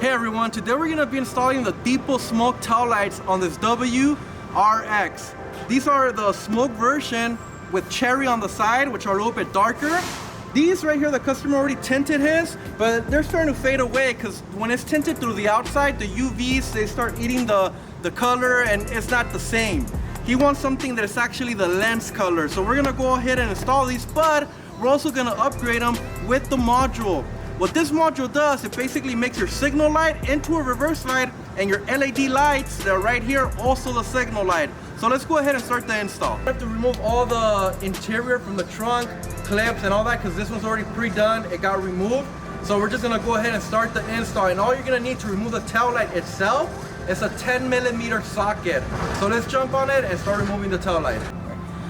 Hey everyone, today we're going to be installing the DEPO smoke tail lights on this WRX. These are the smoke version with cherry on the side, which are a little bit darker. These right here, the customer already tinted his, but they're starting to fade away because when it's tinted through the outside, the UVs, they start eating the color and it's not the same. He wants something that is actually the lens color. So we're going to go ahead and install these, but we're also going to upgrade them with the module. What this module does, it basically makes your signal light into a reverse light, and your LED lights that are right here, also the signal light. So let's go ahead and start the install. I have to remove all the interior from the trunk, clips and all that, because this one's already pre-done, it got removed. So we're just gonna go ahead and start the install. And all you're gonna need to remove the tail light itself is a 10mm socket. So let's jump on it and start removing the tail light.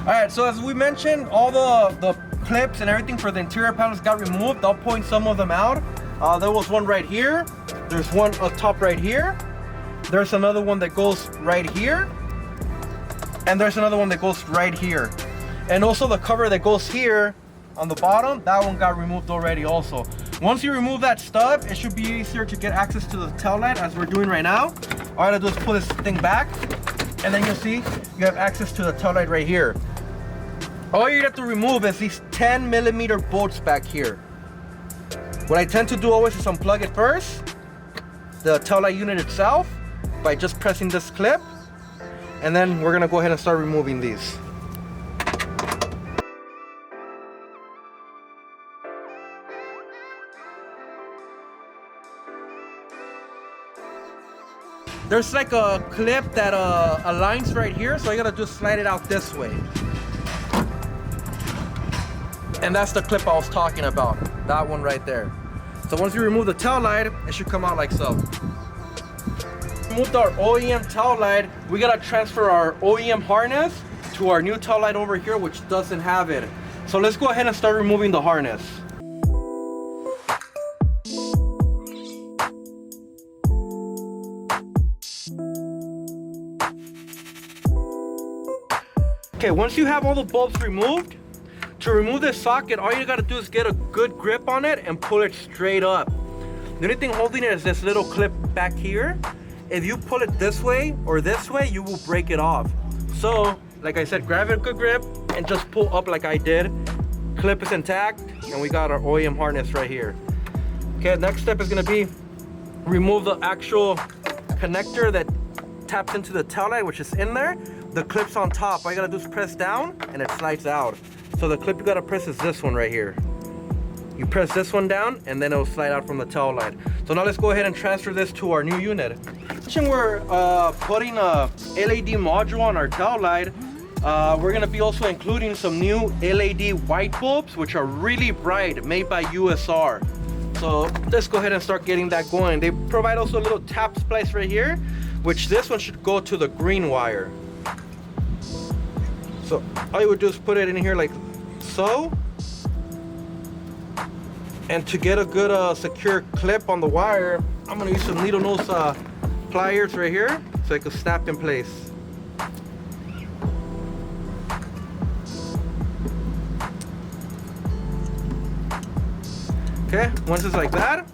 All right, so as we mentioned, all the clips and everything for the interior panels got removed. I'll point some of them out. There was one right here. There's one up top right here. There's another one that goes right here. And there's another one that goes right here. And also the cover that goes here on the bottom, that one got removed already also. Once you remove that stuff, it should be easier to get access to the tail light as we're doing right now. All I gotta do is pull this thing back, and then you'll see you have access to the tail light right here. All you have to remove is these 10mm bolts back here. What I tend to do always is unplug it first, the tail light unit itself, by just pressing this clip, and then we're gonna go ahead and start removing these. There's like a clip that aligns right here, so you gotta just slide it out this way. And that's the clip I was talking about, that one right there. So once you remove the tail light, it should come out like so. Removed our OEM tail light, we gotta transfer our OEM harness to our new tail light over here, which doesn't have it. So let's go ahead and start removing the harness. Okay, once you have all the bulbs removed, to remove this socket, all you gotta do is get a good grip on it and pull it straight up. The only thing holding it is this little clip back here. If you pull it this way or this way, you will break it off. So, like I said, grab it a good grip and just pull up like I did. Clip is intact, and we got our OEM harness right here. Okay, next step is gonna be remove the actual connector that taps into the tail light, which is in there. The clip's on top. All you gotta do is press down and it slides out. So the clip you gotta press is this one right here. You press this one down and then it'll slide out from the tail light. So now let's go ahead and transfer this to our new unit. We're putting a LED module on our tail light. We're gonna be also including some new LED white bulbs, which are really bright, made by USR. So let's go ahead and start getting that going. They provide also a little tap splice right here, which this one should go to the green wire. So all you would do is put it in here like so. And to get a good secure clip on the wire, I'm gonna use some needle nose pliers right here so it can snap in place. Okay, once it's like that,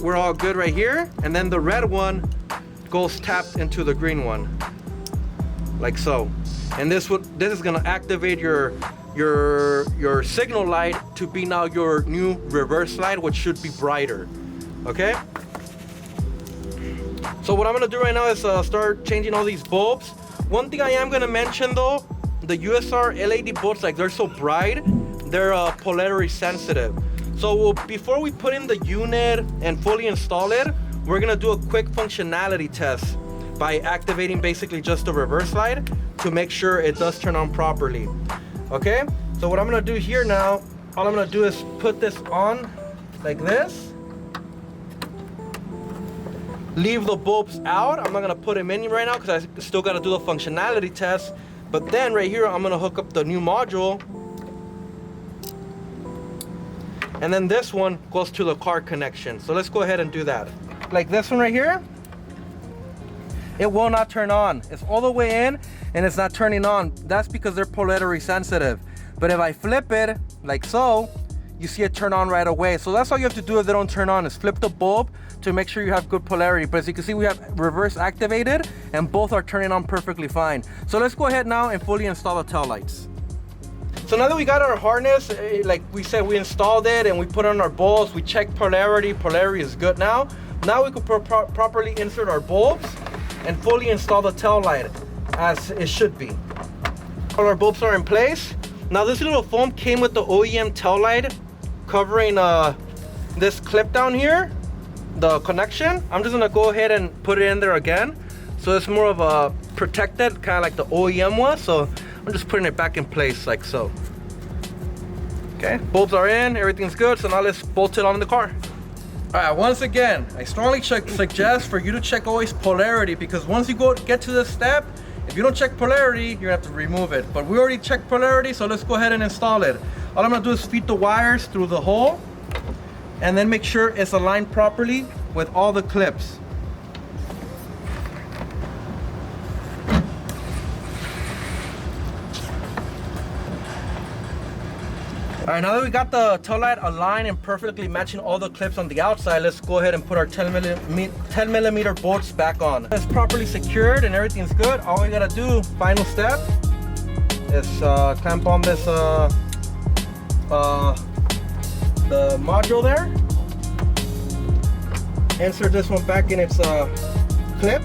we're all good right here. And then the red one goes tapped into the green one, like so. And this is gonna activate your signal light to be now your new reverse light, which should be brighter. Okay. So what I'm gonna do right now is start changing all these bulbs. One thing I am gonna mention though, the USR LED bulbs, like they're so bright, they're polarity sensitive. So before we put in the unit and fully install it, we're gonna do a quick functionality test. by activating basically just the reverse light to make sure it does turn on properly. Okay, so what I'm gonna do here now, all I'm gonna do is put this on like this. Leave the bulbs out. I'm not gonna put them in right now because I still gotta do the functionality test. But then right here, I'm gonna hook up the new module. And then this one goes to the car connection. So let's go ahead and do that. Like this one right here, it will not turn on. It's all the way in and it's not turning on. That's because they're polarity sensitive. But if I flip it like so, you see it turn on right away. So that's all you have to do if they don't turn on, is flip the bulb to make sure you have good polarity. But as you can see, we have reverse activated and both are turning on perfectly fine. So let's go ahead now and fully install the tail lights. So now that we got our harness, like we said, we installed it and we put on our bulbs, we checked polarity. Polarity is good now. Now we could properly insert our bulbs and fully install the tail light as it should be. All our bulbs are in place. Now this little foam came with the OEM tail light covering this clip down here, the connection. I'm just gonna go ahead and put it in there again. So it's more of a protected, kind of like the OEM was. So I'm just putting it back in place like so. Okay, bulbs are in, everything's good. So now let's bolt it on the car. All right, once again, I strongly suggest for you to check always polarity, because once you get to this step, if you don't check polarity, you're gonna have to remove it. But we already checked polarity, so let's go ahead and install it. All I'm gonna do is feed the wires through the hole and then make sure it's aligned properly with all the clips. All right, now that we got the tail light aligned and perfectly matching all the clips on the outside, let's go ahead and put our 10 millimeter bolts back on. It's properly secured and everything's good. All we gotta do, final step, is clamp on this the module there. Insert this one back in its clip,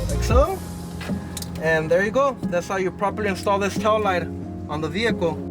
like so. And there you go. That's how you properly install this tail light on the vehicle.